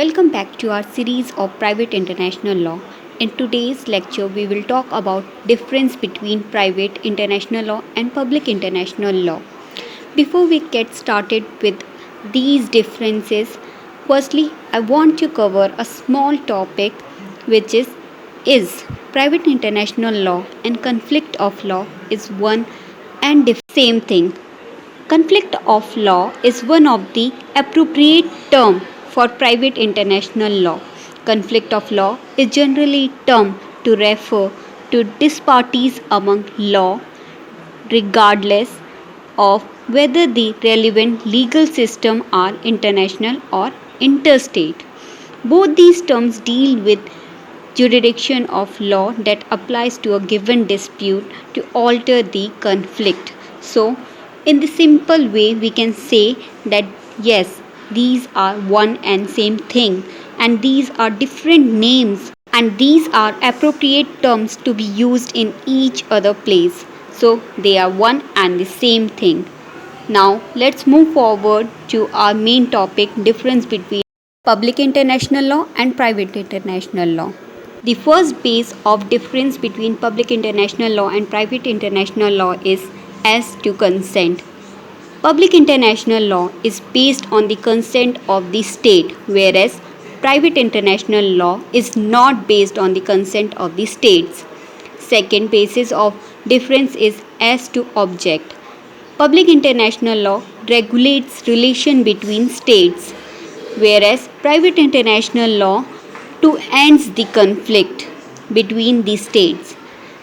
Welcome back to our series of private international law. In today's lecture, we will talk about difference between private international law and public international law. Before we get started with these differences, firstly, I want to cover a small topic which is private international law and conflict of law is one and same thing. Conflict of law is one of the appropriate term for private international law. Conflict of law is generally termed to refer to disparities among law regardless of whether the relevant legal system are international or interstate. Both these terms deal with jurisdiction of law that applies to a given dispute to alter the conflict. So, in the simple way, we can say that yes, these are one and same thing, and these are different names, and these are appropriate terms to be used in each other place. So, they are one and the same thing. Now, let's move forward to our main topic difference between public international law and private international law. The first base of difference between public international law and private international law is as to consent. Public international law is based on the consent of the state, whereas private international law is not based on the consent of the states. Second basis of difference is as to object. Public international law regulates relation between states, whereas private international law to ends the conflict between the states.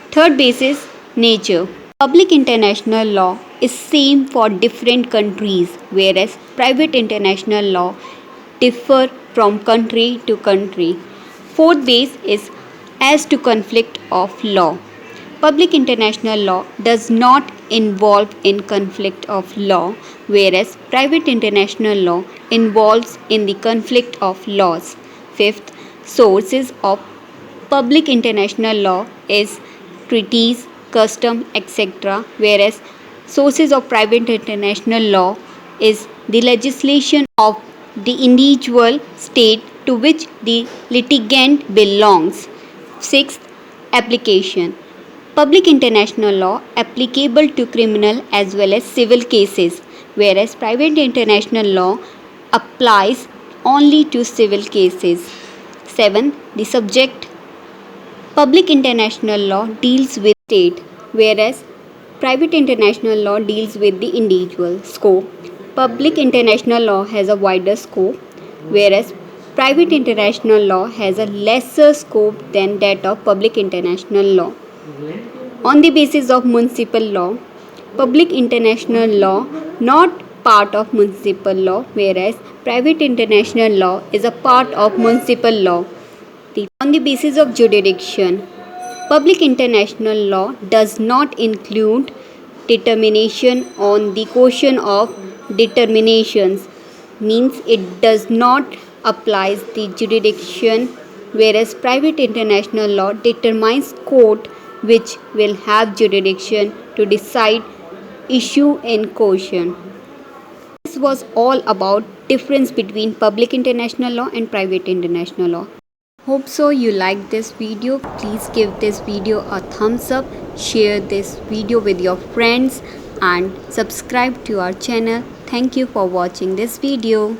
Third basis nature. Public international law is same for different countries, whereas private international law differ from country to country. Fourth base is as to conflict of law. Public international law does not involve in conflict of law, whereas private international law involves in the conflict of laws. Fifth, sources of public international law is treaties, custom, etc., whereas sources of private international law is the legislation of the individual state to which the litigant belongs. Sixth, application. Public international law applicable to criminal as well as civil cases, whereas private international law applies only to civil cases. 7. The subject. Public international law deals with state, whereas private international law deals with the individual. Scope. Public international law has a wider scope, whereas private international law has a lesser scope than that of public international law. On the basis of municipal law, public international law not part of municipal law, whereas private international law is a part of municipal law. On the basis of jurisdiction, public international law does not include determination on the question of determinations, means it does not apply the jurisdiction, whereas private international law determines court which will have jurisdiction to decide issue in question. This was all about difference between public international law and private international law. Hope so you liked this video. Please give this video a thumbs up, share this video with your friends and subscribe to our channel. Thank you for watching this video.